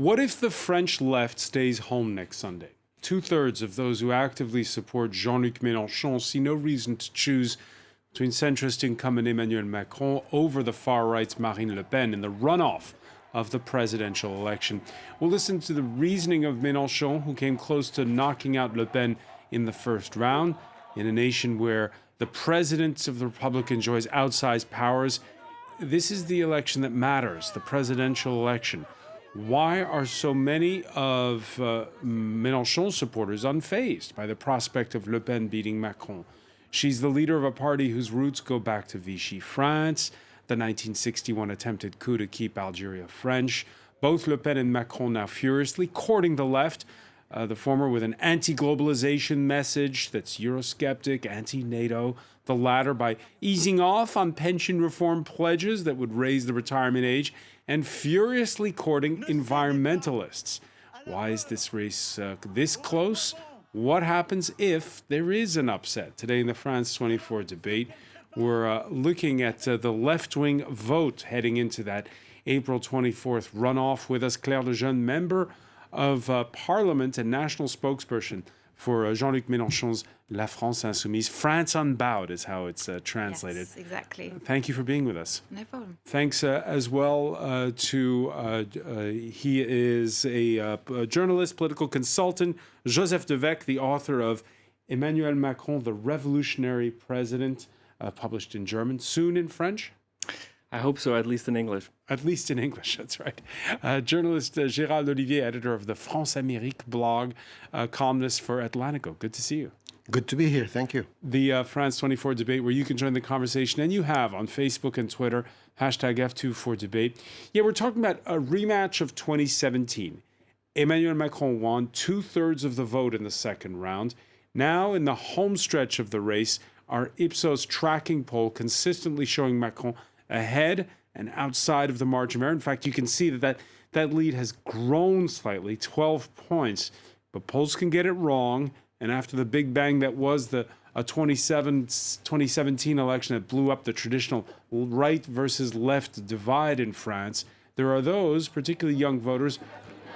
What if the French left stays home next Sunday? Two-thirds of those who actively support Jean-Luc Melenchon see no reason to choose between centrist incumbent Emmanuel Macron over the far-right's Marine Le Pen in the runoff of the presidential election. We'll listen to the reasoning of Mélenchon, who came close to knocking out Le Pen in the first round. In a nation where the president of the Republic enjoys outsized powers, this is the election that matters, the presidential election. Why are so many of Mélenchon supporters unfazed by the prospect of Le Pen beating Macron? She's the leader of a party whose roots go back to Vichy France, the 1961 attempted coup to keep Algeria French. Both Le Pen and Macron now furiously courting the left, the former with an anti-globalization message that's Eurosceptic, anti-NATO, the latter by easing off on pension reform pledges that would raise the retirement age, and furiously courting environmentalists. Why is this race this close? What happens if there is an upset? Today in the France 24 debate, we're looking at the left-wing vote heading into that April 24th runoff. With us, Claire Lejeune, member of Parliament and national spokesperson for Jean-Luc Mélenchon's La France Insoumise. France Unbowed is how it's translated. Yes, exactly. Thank you for being with us. No problem. Thanks as well he is a journalist, political consultant, Joseph Devec, the author of Emmanuel Macron, the Revolutionary President, published in German, soon in French. I hope so, at least in English. At least in English, that's right. Journalist Gérald Olivier, editor of the France Amérique blog, columnist for Atlantico. Good to see you. Good to be here. Thank you. The France 24 debate, where you can join the conversation, and you have on Facebook and Twitter, hashtag F24debate. Yeah, we're talking about a rematch of 2017. Emmanuel Macron won two-thirds of the vote in the second round. Now, in the home stretch of the race, our Ipsos tracking poll consistently showing Macron ahead and outside of the margin of error. In fact, you can see that lead has grown slightly, 12 points. But polls can get it wrong. And after the big bang that was the 2017 election that blew up the traditional right versus left divide in France, there are those, particularly young voters,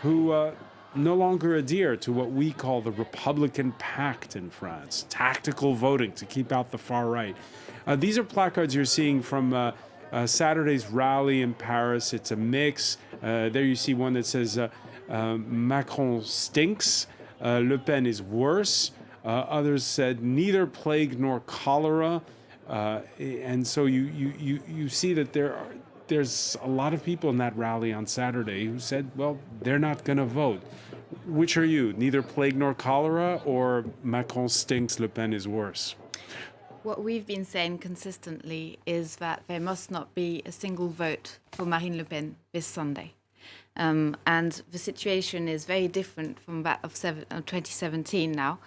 who no longer adhere to what we call the Republican Pact in France, tactical voting to keep out the far right. These are placards you're seeing from Saturday's rally in Paris. It's a mix. There you see one that says Macron stinks, Le Pen is worse. Others said neither plague nor cholera. And so you see that there's a lot of people in that rally on Saturday who said, well, they're not going to vote. Which are you? Neither plague nor cholera, or Macron stinks, Le Pen is worse? What we've been saying consistently is that there must not be a single vote for Marine Le Pen this Sunday. And the situation is very different from that of 2017 now,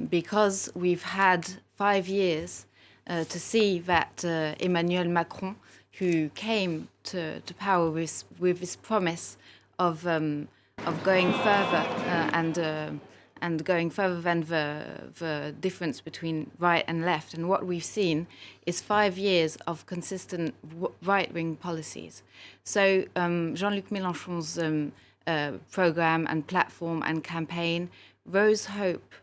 because we've had 5 years to see that Emmanuel Macron, who came to power with this promise of going further and going further than the difference between right and left. And what we've seen is 5 years of consistent right-wing policies. So Jean-Luc Melenchon's program and platform and campaign rose hope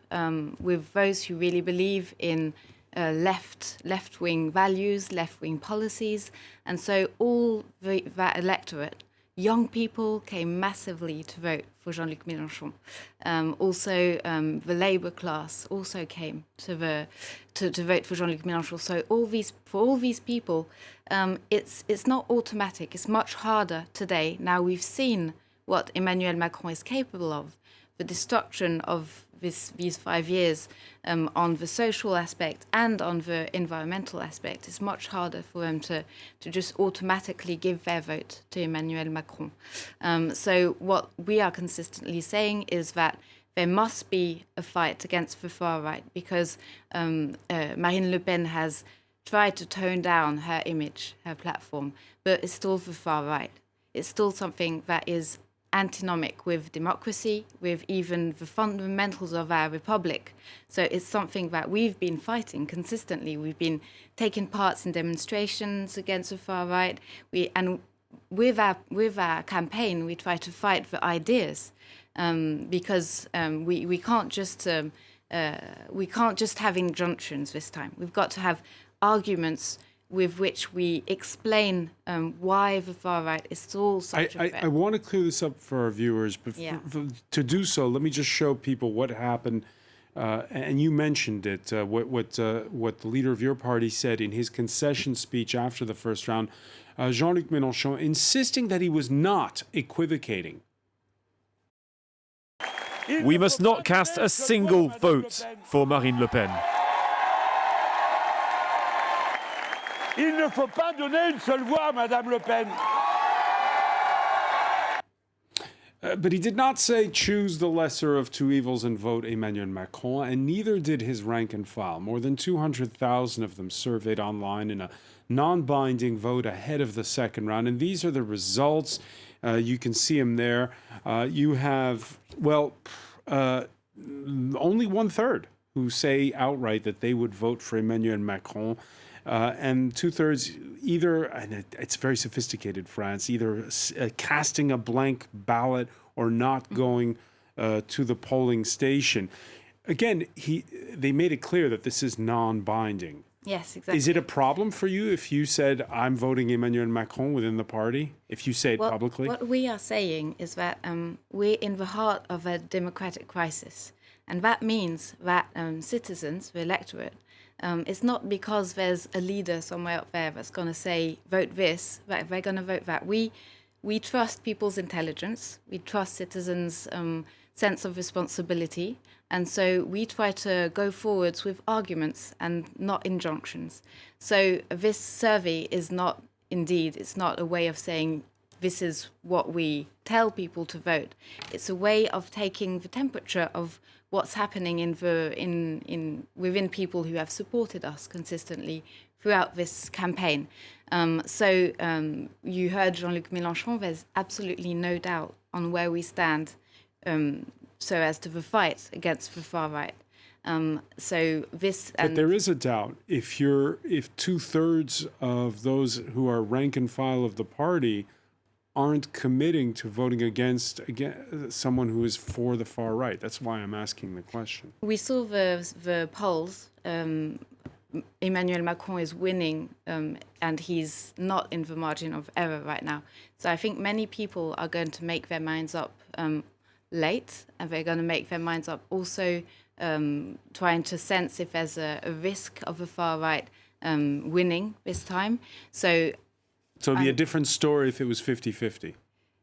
with those who really believe in left-wing values, left-wing policies. And so all that electorate, young people, came massively to vote for Jean-Luc Melenchon. Also, the Labour class also came to vote for Jean-Luc Melenchon. So for all these people, it's not automatic. It's much harder today. Now we've seen what Emmanuel Macron is capable of. The destruction of these 5 years on the social aspect and on the environmental aspect. It's much harder for them to just automatically give their vote to Emmanuel Macron. So what we are consistently saying is that there must be a fight against the far right, because Marine Le Pen has tried to tone down her image, her platform, but it's still the far right. It's still something that is antinomic with democracy, with even the fundamentals of our republic. So it's something that we've been fighting consistently. We've been taking parts in demonstrations against the far right. with our campaign, we try to fight for ideas, because we can't just have injunctions this time. We've got to have arguments with which we explain why the far right is still such a threat. I want to clear this up for our viewers, but to do so, let me just show people what happened. And you mentioned it, what the leader of your party said in his concession speech after the first round, Jean-Luc Melenchon, insisting that he was not equivocating. We must not cast a single vote for Marine Le Pen. Il ne faut pas donner une seule voix à Madame Le Pen. But he did not say choose the lesser of two evils and vote Emmanuel Macron, and neither did his rank and file. More than 200,000 of them surveyed online in a non-binding vote ahead of the second round. And these are the results. You can see them there. You have, only 1/3 who say outright that they would vote for Emmanuel Macron. And 2/3 either, and it's very sophisticated, France, either casting a blank ballot or not going to the polling station. Again, they made it clear that this is non-binding. Yes, exactly. Is it a problem for you if you said, I'm voting Emmanuel Macron within the party, if you say it publicly? What we are saying is that we're in the heart of a democratic crisis. And that means that citizens, the electorate, it's not because there's a leader somewhere up there that's going to say, vote this, that they're going to vote that. We trust people's intelligence. We trust citizens' sense of responsibility. And so we try to go forwards with arguments and not injunctions. So this survey is not, it's not a way of saying this is what we tell people to vote. It's a way of taking the temperature of what's happening within people who have supported us consistently throughout this campaign. You heard Jean-Luc Melenchon. There's absolutely no doubt on where we stand so as to the fight against the far right. But there is a doubt. If 2/3 of those who are rank and file of the party aren't committing to voting against someone who is for the far right. That's why I'm asking the question. We saw the polls. Emmanuel Macron is winning, and he's not in the margin of error right now. So I think many people are going to make their minds up late, and they're going to make their minds up also trying to sense if there's a risk of the far right winning this time. So it'd be a different story if it was 50-50.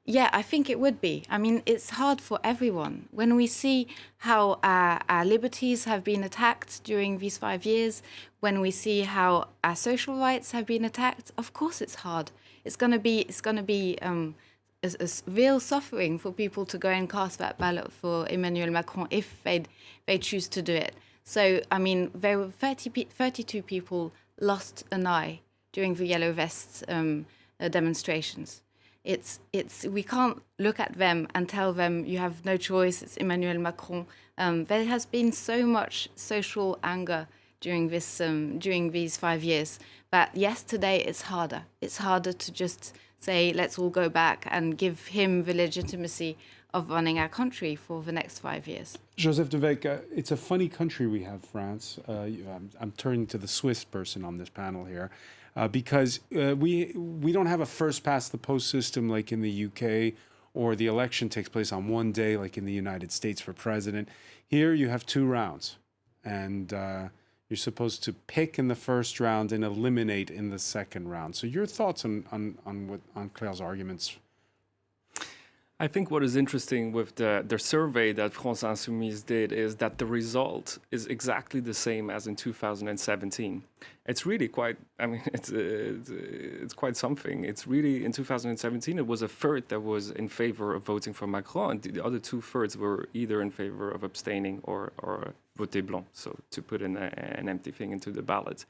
Yeah, I think it would be. I mean, it's hard for everyone. When we see how our liberties have been attacked during these 5 years, when we see how our social rights have been attacked, of course it's hard. It's going to be a real suffering for people to go and cast that ballot for Emmanuel Macron if they choose to do it. So, I mean, there were 32 people lost an eye during the Yellow Vests demonstrations. We can't look at them and tell them you have no choice, it's Emmanuel Macron. There has been so much social anger during these 5 years that yes, today it's harder. It's harder to just say, let's all go back and give him the legitimacy of running our country for the next 5 years. Joseph Devec, it's a funny country we have, France. I'm turning to the Swiss person on this panel here. Because we don't have a first-past-the-post system like in the UK, or the election takes place on one day like in the United States for president. Here you have 2 rounds, and you're supposed to pick in the first round and eliminate in the second round. So your thoughts on Claire's arguments? I think what is interesting with the survey that France Insoumise did is that the result is exactly the same as in 2017. It's really quite, I mean, it's quite something. It's really, in 2017, it was a third that was in favor of voting for Macron, and the other 2/3 were either in favor of abstaining or voter blanc, so to put in an empty thing into the ballot.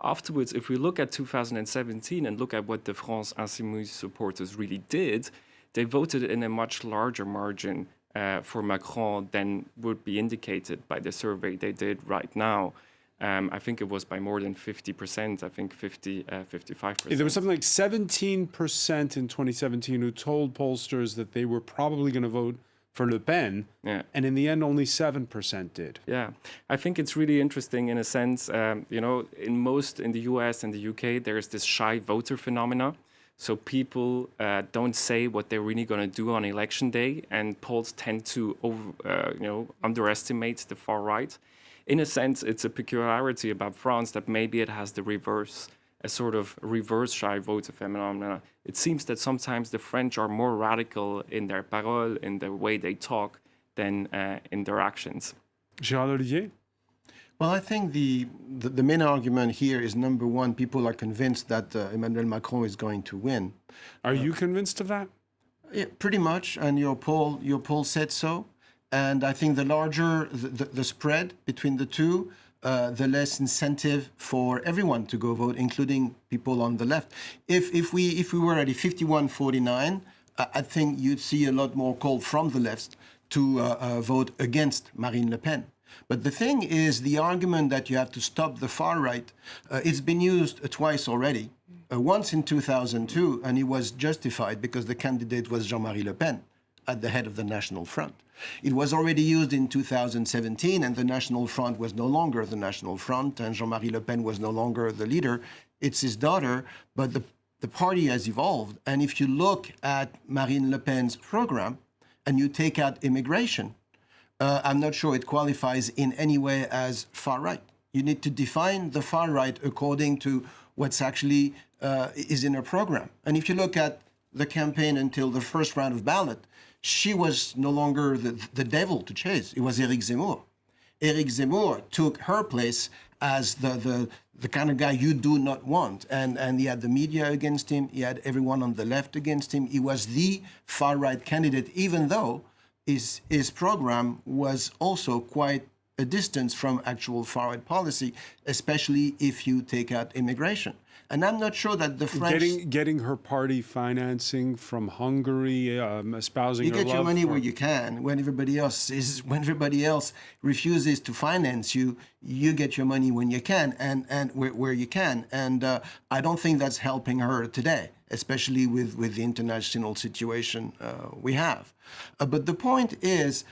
Afterwards, if we look at 2017 and look at what the France Insoumise supporters really did, they voted in a much larger margin for Macron than would be indicated by the survey they did right now. I think it was by more than 50%, I think 55%. There was something like 17% in 2017 who told pollsters that they were probably going to vote for Le Pen, and in the end, only 7% did. Yeah, I think it's really interesting in a sense. In the US and the UK, there's this shy voter phenomena. So people don't say what they're really going to do on election day, and polls tend to underestimate the far right. In a sense, it's a peculiarity about France that maybe it has the reverse, a sort of reverse shy voter phenomena. It seems that sometimes the French are more radical in their parole, in the way they talk, than in their actions. Gérald Olivier? Well, I think the main argument here is, number one, people are convinced that Emmanuel Macron is going to win. Are you convinced of that? Yeah, pretty much, and your poll said so. And I think the larger the spread between the two, the less incentive for everyone to go vote, including people on the left. If we were at a 51-49, I think you'd see a lot more call from the left to vote against Marine Le Pen. But the thing is, the argument that you have to stop the far right, it's been used twice already. Once in 2002, and it was justified because the candidate was Jean-Marie Le Pen at the head of the National Front. It was already used in 2017, and the National Front was no longer the National Front, and Jean-Marie Le Pen was no longer the leader. It's his daughter, but the party has evolved. And if you look at Marine Le Pen's program, and you take out immigration, I'm not sure it qualifies in any way as far right. You need to define the far right according to what's actually is in her program. And if you look at the campaign until the first round of ballot, she was no longer the devil to chase. It was Éric Zemmour. Éric Zemmour took her place as the kind of guy you do not want. And he had the media against him. He had everyone on the left against him. He was the far-right candidate, even though his program was also quite a distance from actual far-right policy, especially if you take out immigration. And I'm not sure that the French... Getting her party financing from Hungary, espousing her love. You get your money where you can. When everybody else refuses to finance you, you get your money when you can and where you can. And I don't think that's helping her today, especially with the international situation we have. But the point is,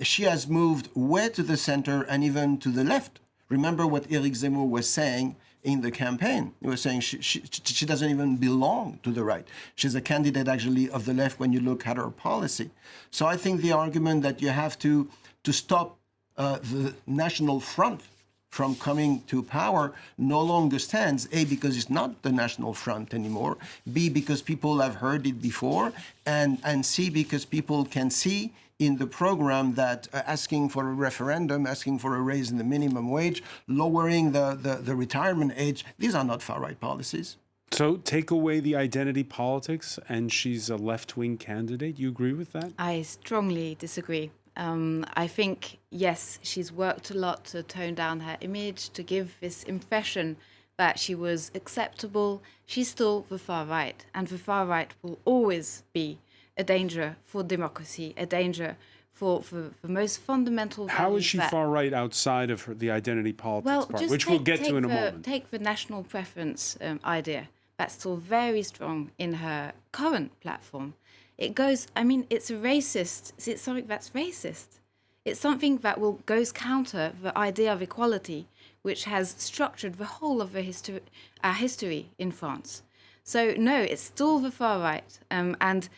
she has moved way to the center and even to the left. Remember what Éric Zemmour was saying in the campaign. He was saying she doesn't even belong to the right. She's a candidate actually of the left when you look at her policy. So I think the argument that you have to stop the National Front from coming to power no longer stands, A, because it's not the National Front anymore, B, because people have heard it before, and C, because people can see in the program that asking for a referendum, asking for a raise in the minimum wage, lowering the retirement age, these are not far-right policies. So take away the identity politics and she's a left-wing candidate. You agree with that? I strongly disagree. I think, yes, she's worked a lot to tone down her image, to give this impression that she was acceptable. She's still the far right, and the far right will always be a danger for democracy, a danger for the most fundamental values. How is she far right outside of the identity politics part, which we'll get to in a moment? Take the national preference idea. That's still very strong in her current platform. It goes, I mean, it's racist. It's something that's racist. It's something that goes counter the idea of equality, which has structured the whole of our history in France. So no, it's still the far right, and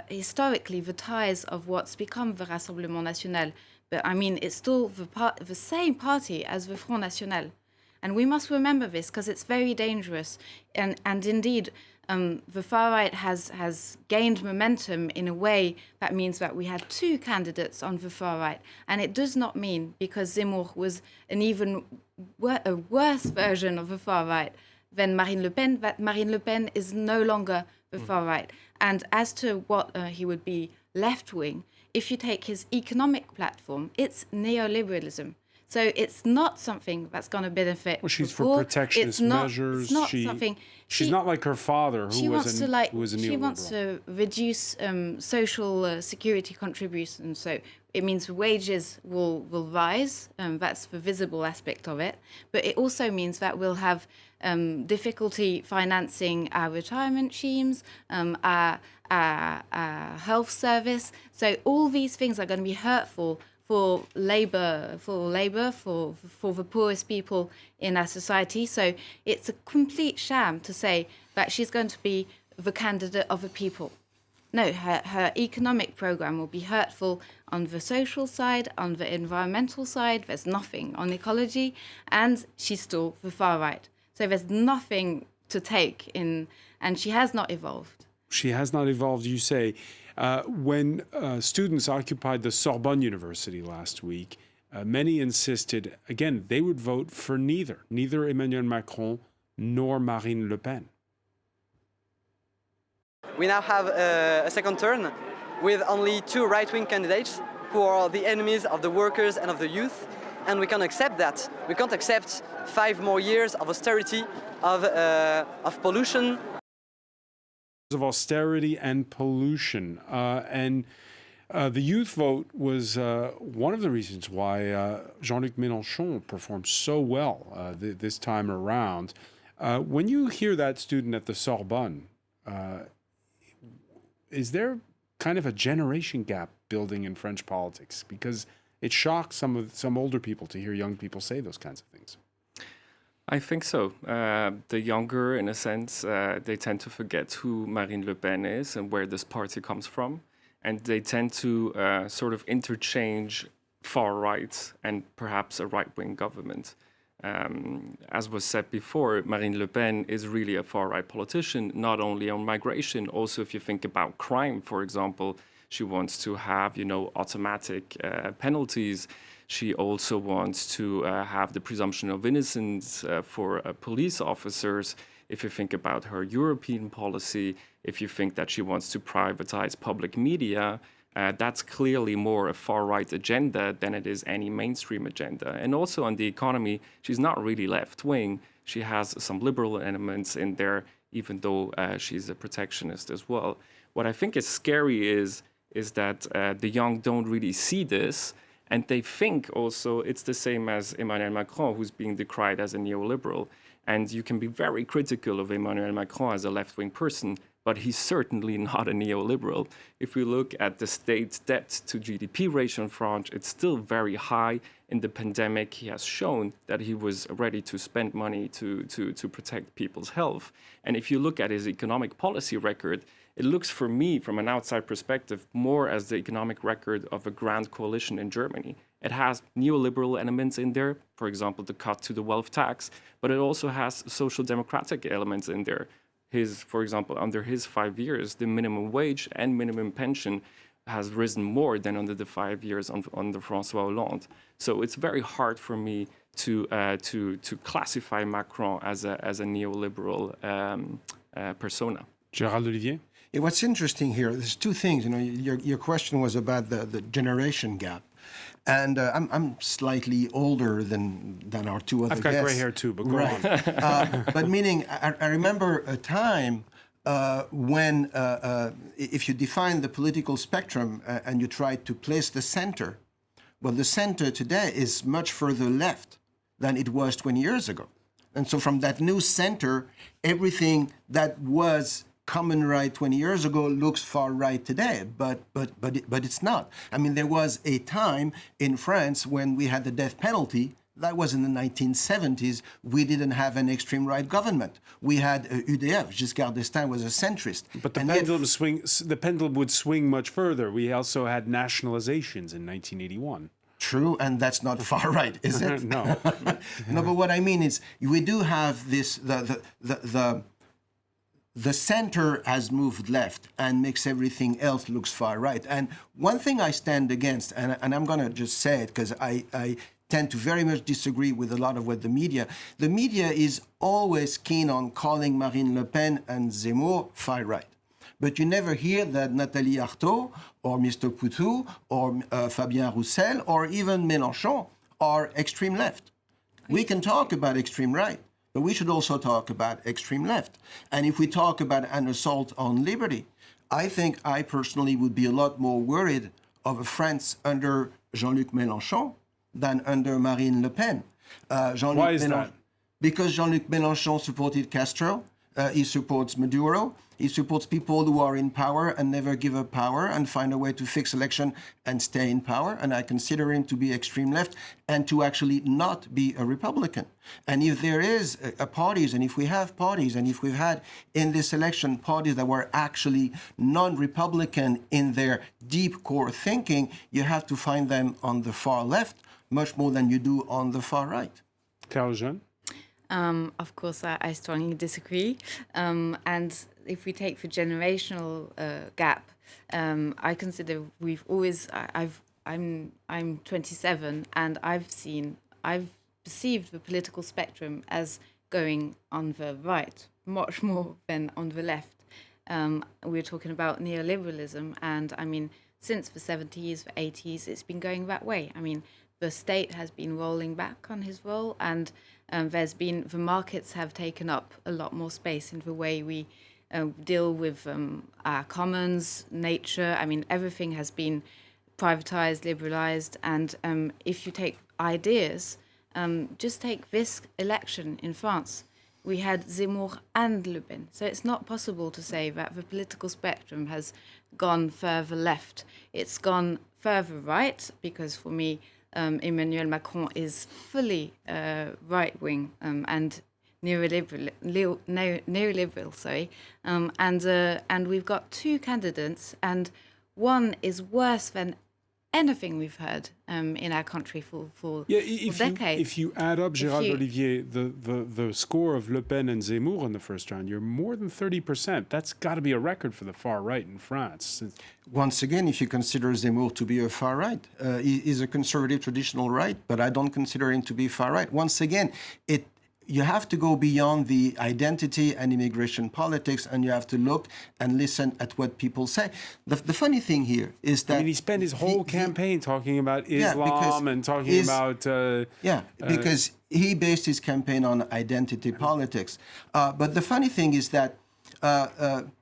historically the ties of what's become the Rassemblement National. But I mean, it's still the same party as the Front National, and we must remember this because it's very dangerous. And indeed, the far right has gained momentum in a way that means that we had two candidates on the far right, and it does not mean because Zemmour was an even worse version of the far right than Marine Le Pen, that Marine Le Pen is no longer the far right. And as to what he would be left-wing, if you take his economic platform, it's neoliberalism. So it's not something that's going to benefit. Well, she's for protectionist measures. It's not something. She's not like her father, who was a neoliberal. She wants to reduce social security contributions. So it means wages will rise. That's the visible aspect of it. But it also means that we'll have difficulty financing our retirement schemes, our health service. So all these things are going to be hurtful for labor, for the poorest people in our society. So it's a complete sham to say that she's going to be the candidate of the people. No, her economic program will be hurtful on the social side, on the environmental side. There's nothing on ecology, and she's still the far right. So there's nothing to take in, and she has not evolved. She has not evolved, you say. When students occupied the Sorbonne University last week, many insisted, again, they would vote for neither Emmanuel Macron nor Marine Le Pen. We now have a second turn with only 2 right-wing candidates who are the enemies of the workers and of the youth, and we can't accept that. We can't accept 5 more years of austerity, of pollution. Of austerity and pollution. The youth vote was one of the reasons why Jean-Luc Melenchon performed so well this time around. When you hear that student at the Sorbonne, is there kind of a generation gap building in French politics? Because it shocks some older people to hear young people say those kinds of things. I think so. The younger, in a sense, they tend to forget who Marine Le Pen is and where this party comes from. And they tend to sort of interchange far right and perhaps a right-wing government. As was said before, Marine Le Pen is really a far-right politician, not only on migration, also if you think about crime, for example, she wants to have, automatic penalties. She also wants to have the presumption of innocence for police officers. If you think about her European policy, if you think that she wants to privatize public media, that's clearly more a far-right agenda than it is any mainstream agenda. And also on the economy, she's not really left-wing. She has some liberal elements in there, even though she's a protectionist as well. What I think is scary is that the young don't really see this, and they think also it's the same as Emmanuel Macron, who's being decried as a neoliberal. And you can be very critical of Emmanuel Macron as a left-wing person, but he's certainly not a neoliberal. If we look at the state debt to GDP ratio in France, it's still very high. In the pandemic, he has shown that he was ready to spend money to protect people's health. And if you look at his economic policy record, it looks for me, from an outside perspective, more as the economic record of a grand coalition in Germany. It has neoliberal elements in there, for example, the cut to the wealth tax, but it also has social democratic elements in there. For example, under his 5 years, the minimum wage and minimum pension has risen more than under the 5 years under François Hollande. So it's very hard for me to classify Macron as a neoliberal persona. Gérald Olivier? Yeah, what's interesting here, there's 2 things. Your question was about the generation gap. And I'm slightly older than our 2 other guests. I've got gray hair too, but go on. But meaning, I remember a time when, if you define the political spectrum and you try to place the center, well, the center today is much further left than it was 20 years ago. And so from that new center, everything that was common right 20 years ago looks far right today, but it's not. I mean, there was a time in France when we had the death penalty. That was in the 1970s. We didn't have an extreme right government. We had UDF. Giscard d'Estaing was a centrist. But the pendulum would swing much further. We also had nationalizations in 1981. True, and that's not far right, is it? No. No, but what I mean is we do have this, the center has moved left and makes everything else looks far right. And one thing I stand against, and I'm going to just say it because I tend to very much disagree with a lot of what the media is always keen on calling Marine Le Pen and Zemmour far right. But you never hear that Nathalie Arthaud or Mr. Poutou or Fabien Roussel or even Mélenchon are extreme left. We can talk about extreme right, but we should also talk about extreme left. And if we talk about an assault on liberty, I think I personally would be a lot more worried of a France under Jean-Luc Melenchon than under Marine Le Pen. Why is that? Because Jean-Luc Melenchon supported Castro. He supports Maduro. He supports people who are in power and never give up power and find a way to fix election and stay in power. And I consider him to be extreme left and to actually not be a Republican. And if there is a parties, and if we have parties, and if we've had in this election parties that were actually non-Republican in their deep core thinking, you have to find them on the far left much more than you do on the far right. Caroline? Of course, I strongly disagree. And if we take the generational gap, I consider we've always. I'm 27, and I've perceived the political spectrum as going on the right much more than on the left. We're talking about neoliberalism, and I mean, since the 70s, the 80s, it's been going that way. I mean, the state has been rolling back on his role, and the markets have taken up a lot more space in the way we deal with our commons, nature. I mean, everything has been privatized, liberalized, and if you take ideas, just take this election in France. We had Zemmour and Le Pen. So it's not possible to say that the political spectrum has gone further left. It's gone further right, because for me, Emmanuel Macron is fully right-wing and neoliberal, sorry. And we've got two candidates, and one is worse than anything we've heard in our country for decades. If you add up, Gérald Olivier, the score of Le Pen and Zemmour in the first round, you're more than 30%. That's got to be a record for the far right in France. Once again, if you consider Zemmour to be a far right, he's a conservative traditional right, but I don't consider him to be far right. Once again, you have to go beyond the identity and immigration politics, and you have to look and listen at what people say. The funny thing here is that... I mean, he spent his whole campaign talking about Islam and talking about... because he based his campaign on identity politics. But the funny thing is that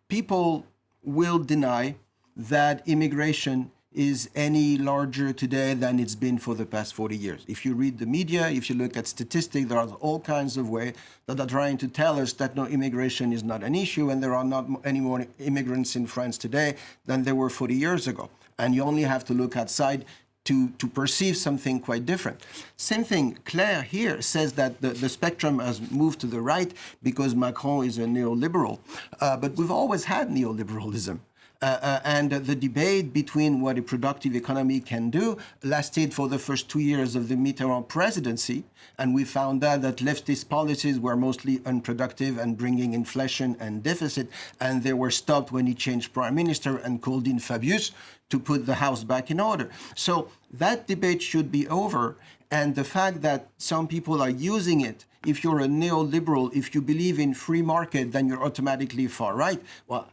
people will deny that immigration is any larger today than it's been for the past 40 years. If you read the media, if you look at statistics, there are all kinds of ways that are trying to tell us that no, immigration is not an issue and there are not any more immigrants in France today than there were 40 years ago. And you only have to look outside to perceive something quite different. Same thing, Claire here says that the spectrum has moved to the right because Macron is a neoliberal. But we've always had neoliberalism. And the debate between what a productive economy can do lasted for the first 2 years of the Mitterrand presidency. And we found out that leftist policies were mostly unproductive and bringing inflation and deficit. And they were stopped when he changed prime minister and called in Fabius to put the house back in order. So that debate should be over. And the fact that some people are using it, if you're a neoliberal, if you believe in free market, then you're automatically far right. Well,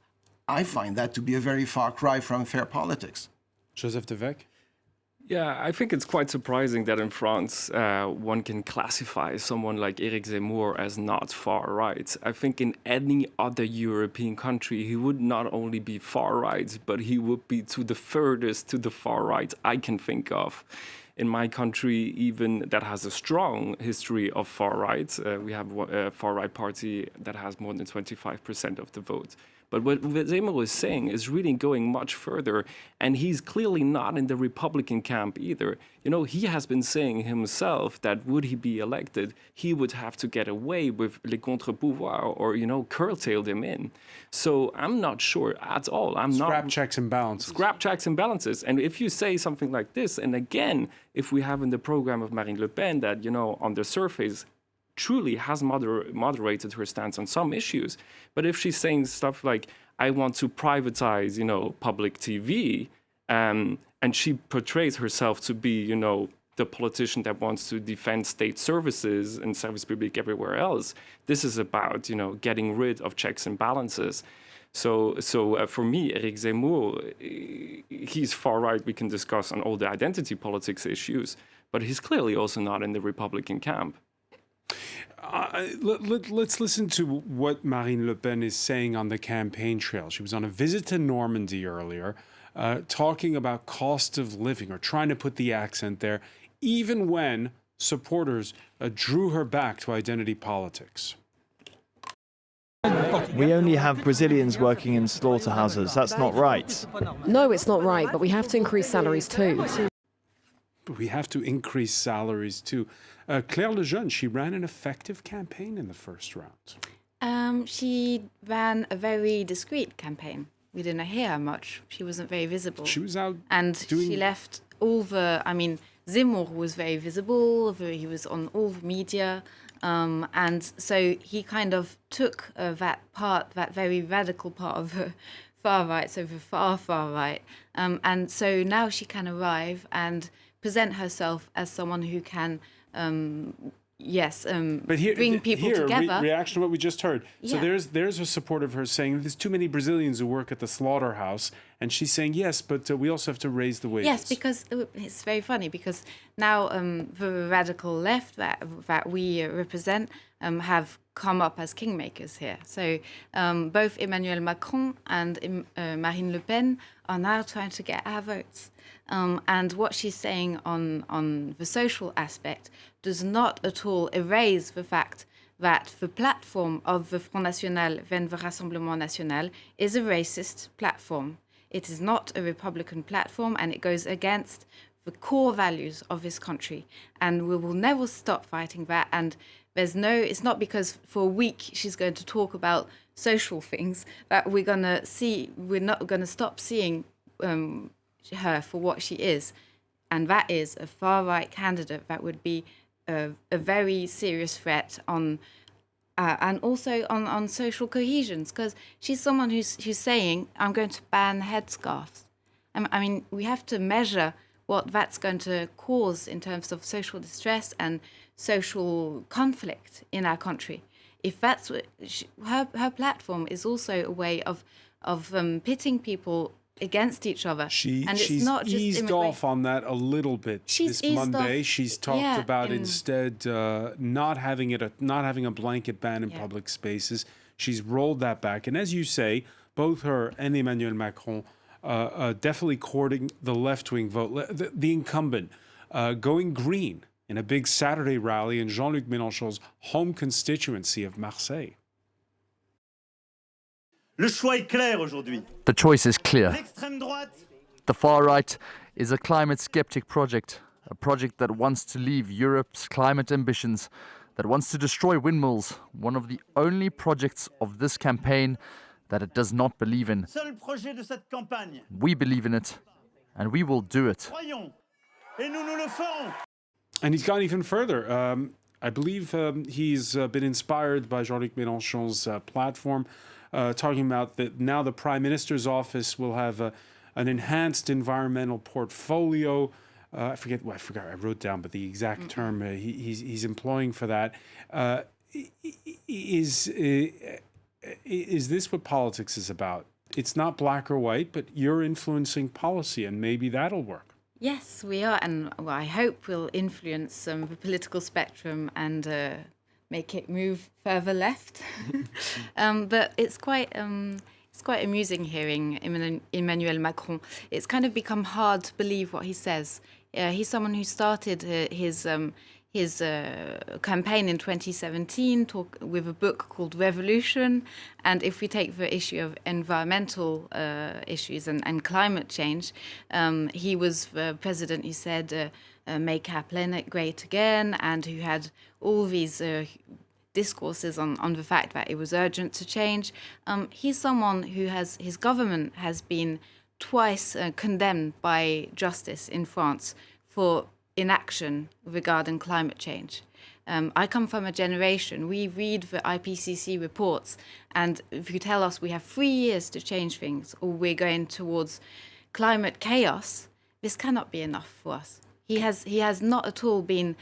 I find that to be a very far cry from fair politics. Joseph Devec? Yeah, I think it's quite surprising that in France one can classify someone like Éric Zemmour as not far right. I think in any other European country, he would not only be far right, but he would be to the furthest to the far right I can think of. In my country, even that has a strong history of far right, we have a far right party that has more than 25% of the vote. But what Zemmour is saying is really going much further, and he's clearly not in the Republican camp either. You know, he has been saying himself that would he be elected, he would have to get away with les contre-pouvoirs or, you know, curtail them in. So I'm not sure at all. Scrap checks and balances. Scrap checks and balances. And if you say something like this, and again, if we have in the program of Marine Le Pen that, you know, on the surface, truly has moderated her stance on some issues. But if she's saying stuff like, I want to privatize, you know, public TV, and she portrays herself to be, you know, the politician that wants to defend state services and service public everywhere else, this is about, you know, getting rid of checks and balances. So for me, Éric Zemmour, he's far right. We can discuss on all the identity politics issues, but he's clearly also not in the Republican camp. Let's listen to what Marine Le Pen is saying on the campaign trail. She was on a visit to Normandy earlier. talking about cost of living or trying to put the accent there, even when supporters drew her back to identity politics. We only have Brazilians working in slaughterhouses. That's not right. No, it's not right, but we have to increase salaries too. But we have to increase salaries too. Claire Lejeune, she ran an effective campaign in the first round. She ran a very discreet campaign. We didn't hear her much. She wasn't very visible. She was out she left all the, Zemmour was very visible, he was on all the media, and so he kind of took that very radical part of the far right, so the far right, and so now she can arrive and present herself as someone who can but here, bring people together. Reaction to what we just heard. Yeah. So there's a support of her saying there's too many Brazilians who work at the slaughterhouse, and she's saying yes, but we also have to raise the wages. Yes, because it's very funny because now the radical left that we represent have come up as kingmakers here. So both Emmanuel Macron and Marine Le Pen are now trying to get our votes. And what she's saying on the social aspect does not at all erase the fact that the platform of the Front National, then the Rassemblement National, is a racist platform. It is not a Republican platform, and it goes against the core values of this country. And we will never stop fighting that. And it's not because for a week she's going to talk about social things that we're not going to stop seeing her for what she is. And that is a far-right candidate that would be a very serious threat on and also on social cohesions, because she's someone who's saying, I'm going to ban headscarves. We have to measure what that's going to cause in terms of social distress and social conflict in our country. If that's what her platform is also a way of pitting people against each other. She's not just eased off on that a little bit this Monday. She's talked about instead not having a blanket ban in public spaces. She's rolled that back. And as you say, both her and Emmanuel Macron definitely courting the left-wing vote. The incumbent going green in a big Saturday rally in Jean-Luc Melenchon's home constituency of Marseille. The choice is clear. The far right is a climate skeptic project, a project that wants to leave Europe's climate ambitions, that wants to destroy windmills, one of the only projects of this campaign that it does not believe in. We believe in it, and we will do it. And he's gone even further. I believe he's been inspired by Jean-Luc Melenchon's platform, talking about that now the Prime Minister's office will have an enhanced environmental portfolio. I forgot, I wrote down, but the exact term he's employing for that. Is this what politics is about? It's not black or white, but you're influencing policy, and maybe that'll work. Yes, we are, and I hope we'll influence the political spectrum and make it move further left. But it's quite amusing hearing Emmanuel Macron. It's kind of become hard to believe what he says. He's someone who started his campaign in 2017 with a book called Revolution. And if we take the issue of environmental issues and climate change, he was the president who said, make our planet great again, and who had all these discourses on the fact that it was urgent to change. He's someone who his government has been twice condemned by justice in France for inaction regarding climate change. I come from a generation, we read the IPCC reports, and if you tell us we have 3 years to change things or we're going towards climate chaos, this cannot be enough for us. He has not at all put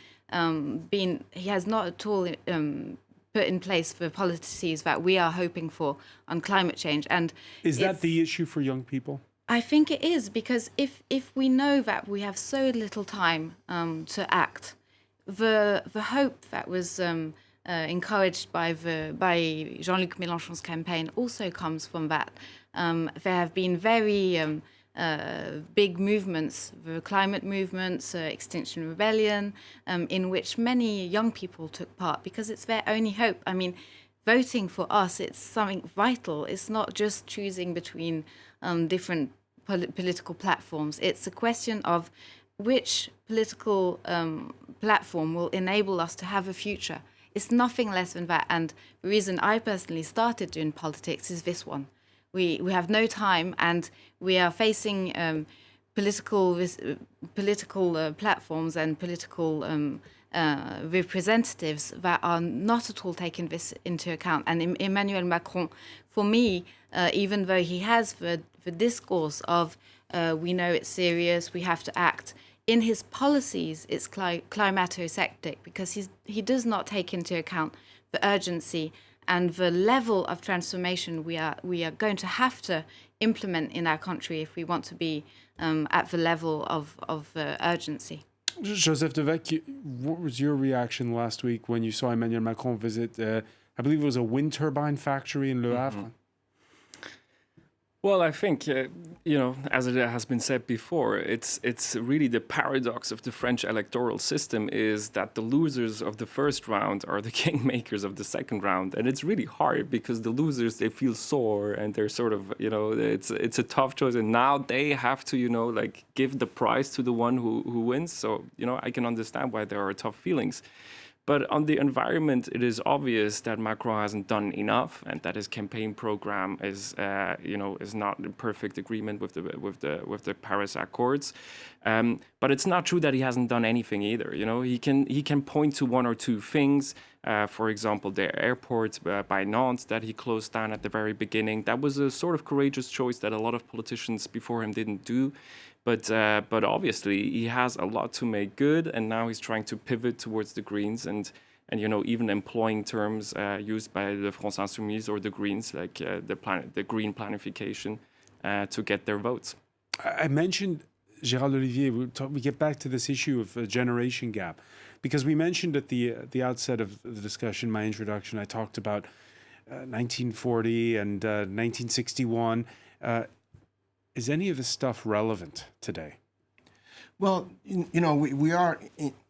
in place the policies that we are hoping for on climate change. And is that the issue for young people? I think it is, because if we know that we have so little time to act, the hope that was encouraged by Jean-Luc Melenchon's campaign also comes from that. There have been very big movements, the climate movements, Extinction Rebellion, in which many young people took part because it's their only hope. I mean, voting for us, it's something vital. It's not just choosing between different political platforms. It's a question of which political platform will enable us to have a future. It's nothing less than that. And the reason I personally started doing politics is this one. We have no time, and we are facing political platforms and political representatives that are not at all taking this into account. And Emmanuel Macron, for me, even though he has the discourse of we know it's serious, we have to act, in his policies it's climato-sceptic, because he does not take into account the urgency and the level of transformation we are going to have to implement in our country if we want to be at the level of urgency. Joseph Devec, what was your reaction last week when you saw Emmanuel Macron visit, I believe it was a wind turbine factory in Le Havre? Well, I think, as it has been said before, it's really the paradox of the French electoral system is that the losers of the first round are the kingmakers of the second round. And it's really hard because the losers, they feel sore and they're sort of, it's a tough choice. And now they have to, give the prize to the one who wins. So, I can understand why there are tough feelings. But on the environment, it is obvious that Macron hasn't done enough, and that his campaign program is not in perfect agreement with the Paris Accords. But it's not true that he hasn't done anything either. He can point to one or two things. For example, the airport by Nantes that he closed down at the very beginning. That was a sort of courageous choice that a lot of politicians before him didn't do. But obviously he has a lot to make good, and now he's trying to pivot towards the Greens and even employing terms used by the France Insoumise or the Greens, like the green planification, to get their votes. I mentioned, Gérald Olivier, we get back to this issue of a generation gap, because we mentioned at the outset of the discussion, my introduction, I talked about 1940 and 1961. Is any of this stuff relevant today? Well, we are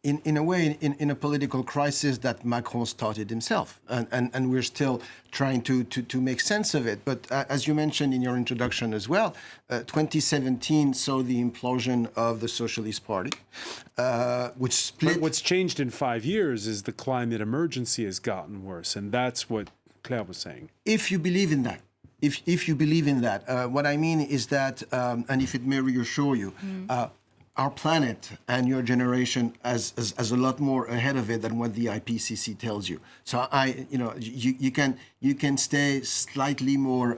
in a way in a political crisis that Macron started himself, and we're still trying to make sense of it. But as you mentioned in your introduction as well, 2017 saw the implosion of the Socialist Party, which split. But what's changed in 5 years is the climate emergency has gotten worse, and that's what Claire was saying. If you believe in that. If you believe in that, what I mean is that, and if it may reassure you, our planet and your generation has a lot more ahead of it than what the IPCC tells you. So you can stay slightly more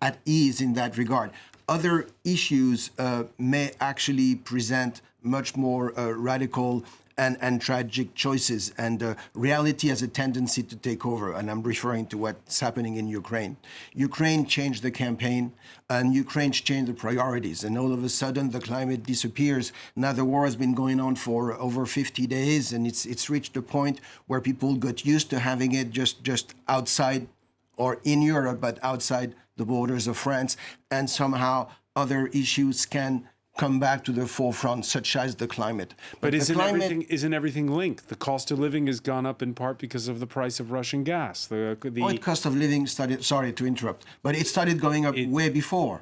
at ease in that regard. Other issues may actually present much more radical and tragic choices, and reality has a tendency to take over, and I'm referring to what's happening in Ukraine. Ukraine changed the campaign, and Ukraine changed the priorities, and all of a sudden the climate disappears. Now the war has been going on for over 50 days, and it's reached a point where people got used to having it just outside, or in Europe, but outside the borders of France, and somehow other issues can come back to the forefront, such as the climate. But isn't everything linked? The cost of living has gone up in part because of the price of Russian gas. The cost of living started, sorry to interrupt, but it started going up way before.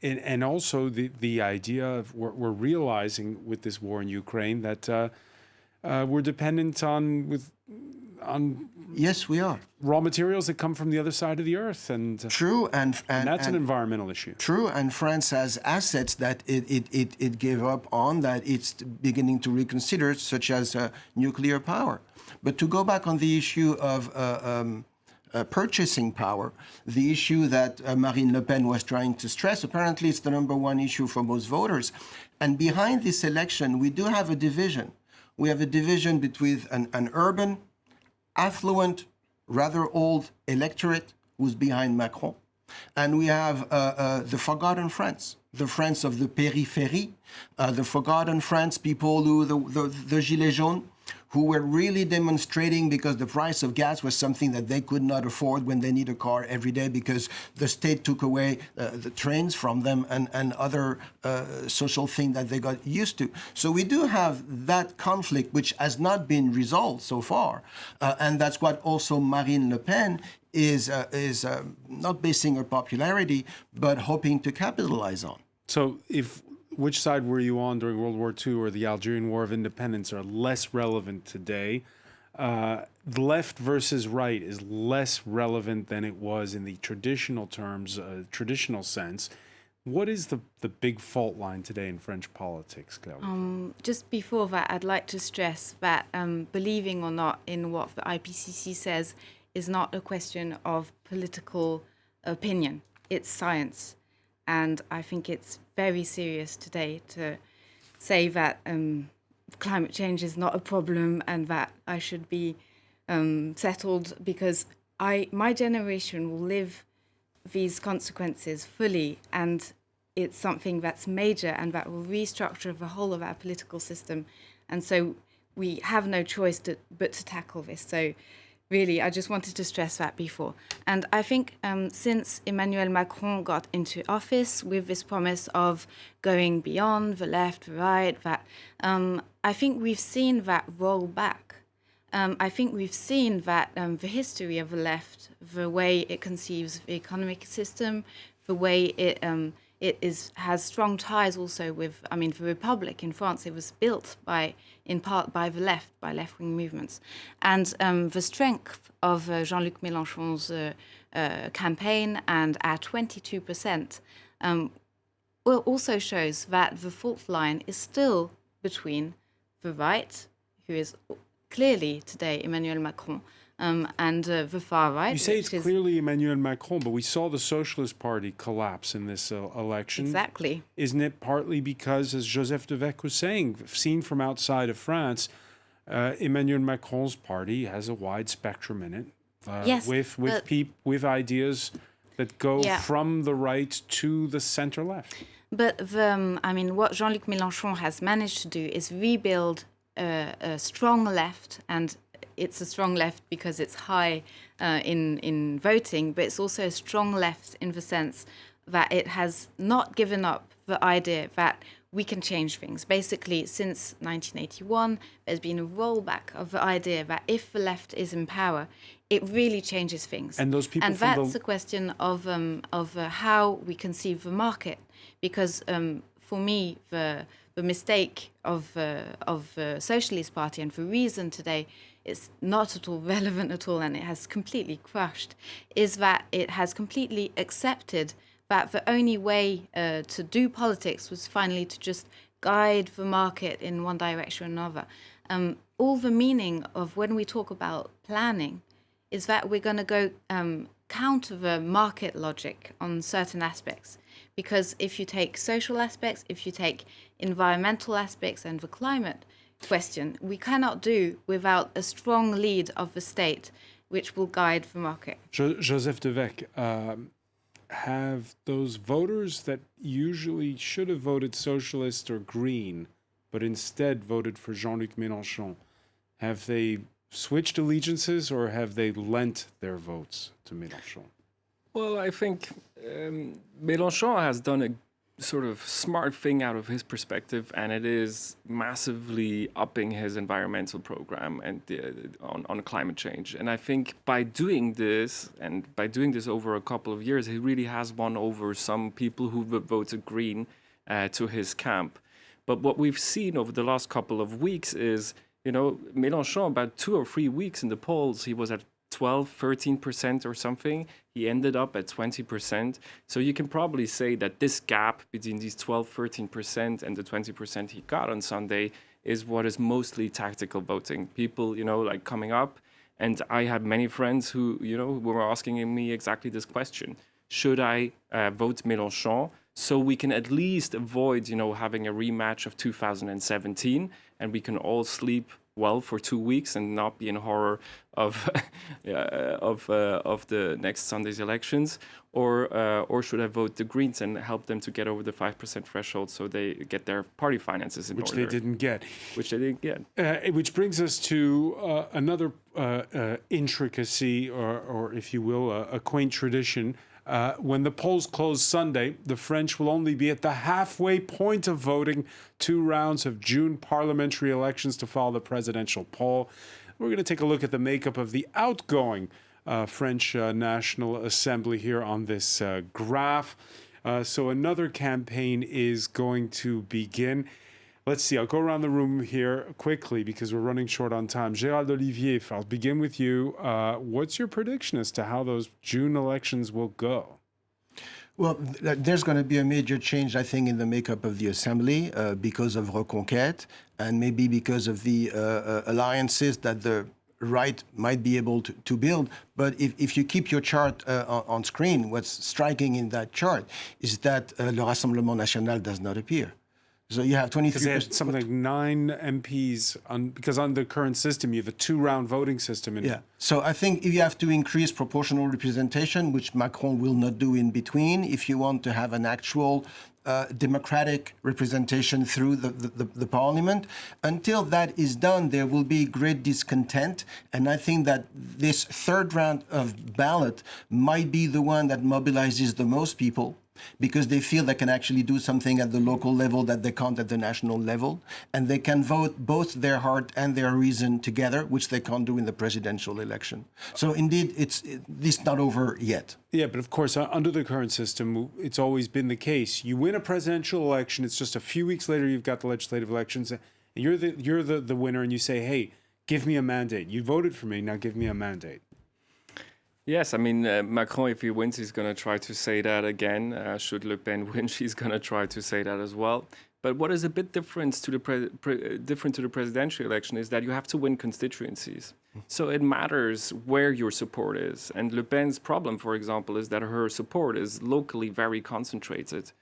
And also the idea of we're realizing with this war in Ukraine that we're dependent on yes, we are. Raw materials that come from the other side of the earth, and true, and that's an environmental issue. True, and France has assets that it gave up on, that it's beginning to reconsider, such as nuclear power. But to go back on the issue of purchasing power, the issue that Marine Le Pen was trying to stress, apparently it's the number one issue for most voters. And behind this election, we do have a division. We have a division between an urban, affluent, rather old electorate who's behind Macron. And we have the forgotten France, the France of the périphérie, the forgotten France, people who, the Gilets jaunes, who were really demonstrating because the price of gas was something that they could not afford when they need a car every day because the state took away the trains from them and other social things that they got used to. So we do have that conflict which has not been resolved so far. And that's what also Marine Le Pen is not basing her popularity, but hoping to capitalize on. So which side were you on during World War II or the Algerian War of Independence are less relevant today? The left versus right is less relevant than it was in the traditional terms, traditional sense. What is the big fault line today in French politics, Claire? Just before that, I'd like to stress that believing or not in what the IPCC says is not a question of political opinion. It's science. And I think it's very serious today to say that climate change is not a problem and that I should be settled because my generation will live these consequences fully, and it's something that's major and that will restructure the whole of our political system. And so we have no choice but to tackle this. So really, I just wanted to stress that before. And I think since Emmanuel Macron got into office with this promise of going beyond the left, the right, that I think we've seen that roll back. I think we've seen that the history of the left, the way it conceives the economic system, the way it has strong ties also with, the Republic in France, it was built in part by the left, by left-wing movements. And the strength of Jean-Luc Melenchon's campaign and our 22% also shows that the fault line is still between the right, who is clearly today Emmanuel Macron, and the far right. You say it's clearly Emmanuel Macron, but we saw the Socialist Party collapse in this election. Exactly. Isn't it partly because, as Joseph Devec was saying, seen from outside of France, Emmanuel Macron's party has a wide spectrum in it, yes, with ideas that go from the right to the center-left. But what Jean-Luc Melenchon has managed to do is rebuild a strong left, and it's a strong left because it's high in voting, but it's also a strong left in the sense that it has not given up the idea that we can change things. Basically, since 1981, there's been a rollback of the idea that if the left is in power, it really changes things. And those people, and that's a question of how we conceive the market, because for me, the mistake of the Socialist Party and the reason today it's not at all relevant at all and it has completely crushed is that it has completely accepted that the only way to do politics was finally to just guide the market in one direction or another. All the meaning of when we talk about planning is that we're going to go counter the market logic on certain aspects. Because if you take social aspects, if you take environmental aspects and the climate question, we cannot do without a strong lead of the state which will guide the market. Joseph Devec, have those voters that usually should have voted socialist or green, but instead voted for Jean-Luc Melenchon, have they switched allegiances or have they lent their votes to Melenchon? Well, I think Mélenchon has done a sort of smart thing out of his perspective, and it is massively upping his environmental program and on climate change. And I think by doing this, and by doing this over a couple of years, he really has won over some people who voted green to his camp. But what we've seen over the last couple of weeks is, Mélenchon, about 2 or 3 weeks in the polls, he was at 12, 13% or something. He ended up at 20%. So you can probably say that this gap between these 12, 13% and the 20% he got on Sunday is what is mostly tactical voting. People, coming up. And I had many friends who were asking me exactly this question. Should I vote Mélenchon so we can at least avoid, having a rematch of 2017 and we can all sleep well for 2 weeks and not be in horror of of the next Sunday's elections, or should I vote the Greens and help them to get over the 5% threshold so they get their party finances in Which order? they didn't get. Which they didn't get. Which brings us to another intricacy, or if you will, a quaint tradition. When the polls close Sunday, the French will only be at the halfway point of voting 2 rounds of June parliamentary elections to follow the presidential poll. We're going to take a look at the makeup of the outgoing French National Assembly here on this graph. So another campaign is going to begin. Let's see, I'll go around the room here quickly because we're running short on time. Gérald Olivier, I'll begin with you. What's your prediction as to how those June elections will go? Well, there's going to be a major change, I think, in the makeup of the Assembly because of Reconquête and maybe because of the alliances that the right might be able to build. But if you keep your chart on screen, what's striking in that chart is that Le Rassemblement National does not appear. So you have 23%. Because they had something like 9 MPs, because on the current system, you have a 2-round voting system. Yeah. So I think if you have to increase proportional representation, which Macron will not do in between, if you want to have an actual democratic representation through the parliament, until that is done, there will be great discontent. And I think that this 3rd round of ballot might be the one that mobilizes the most people, because they feel they can actually do something at the local level that they can't at the national level. And they can vote both their heart and their reason together, which they can't do in the presidential election. So indeed, it's not over yet. Yeah, but of course, under the current system, it's always been the case. You win a presidential election, it's just a few weeks later you've got the legislative elections, and you're the winner, and you say, hey, give me a mandate. You voted for me, now give me a mandate. Yes, I mean, Macron, if he wins, he's going to try to say that again. Should Le Pen win, she's going to try to say that as well. But what is a bit different to the presidential election is that you have to win constituencies. So it matters where your support is. And Le Pen's problem, for example, is that her support is locally very concentrated.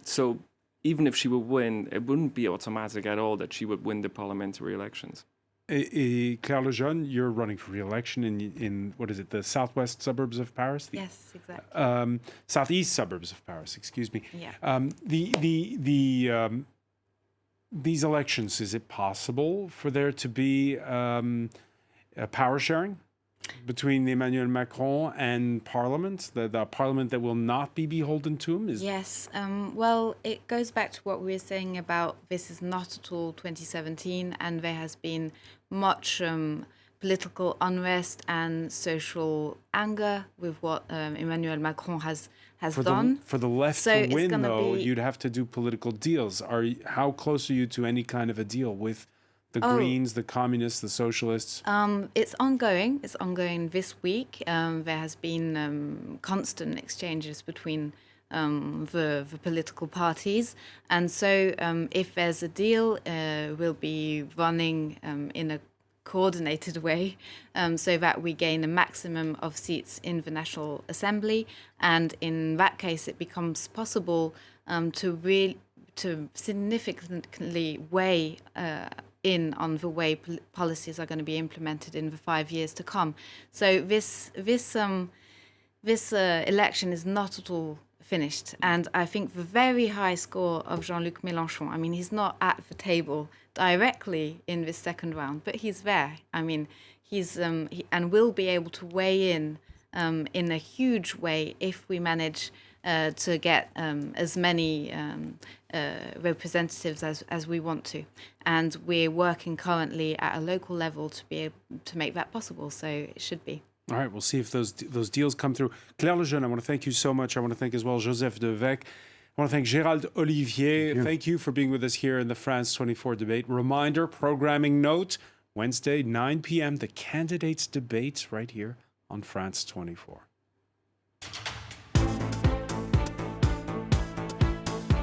So even if she would win, it wouldn't be automatic at all that she would win the parliamentary elections. Claire Lejeune, you're running for re-election in what is it, the southwest suburbs of Paris? Yes, exactly. Southeast suburbs of Paris, excuse me. Yeah. These elections, is it possible for there to be a power sharing between Emmanuel Macron and Parliament, the Parliament that will not be beholden to him? Yes. Well, it goes back to what we were saying about this is not at all 2017, and there has been much political unrest and social anger with what Emmanuel Macron has done. For the left to win, though, you'd have to do political deals. How close are you to any kind of a deal with the Greens, the Communists, the Socialists? It's ongoing. It's ongoing this week. There has been constant exchanges between the political parties. And so if there's a deal, we'll be running in a coordinated way so that we gain a maximum of seats in the National Assembly. And in that case, it becomes possible to significantly weigh in on the way policies are going to be implemented in the 5 years to come. So this election is not at all finished. And I think the very high score of Jean-Luc Melenchon, I mean, he's not at the table directly in this 2nd round, but he's there. I mean, he's and will be able to weigh in a huge way if we manage to get as many representatives as we want to. And we're working currently at a local level to be able to make that possible, so it should be. All right, we'll see if those deals come through. Claire Lejeune, I want to thank you so much. I want to thank as well Joseph Devec. I want to thank Gérald Olivier. Thank you for being with us here in the France 24 debate. Reminder, programming note, Wednesday, 9 p.m., the candidates' debate right here on France 24.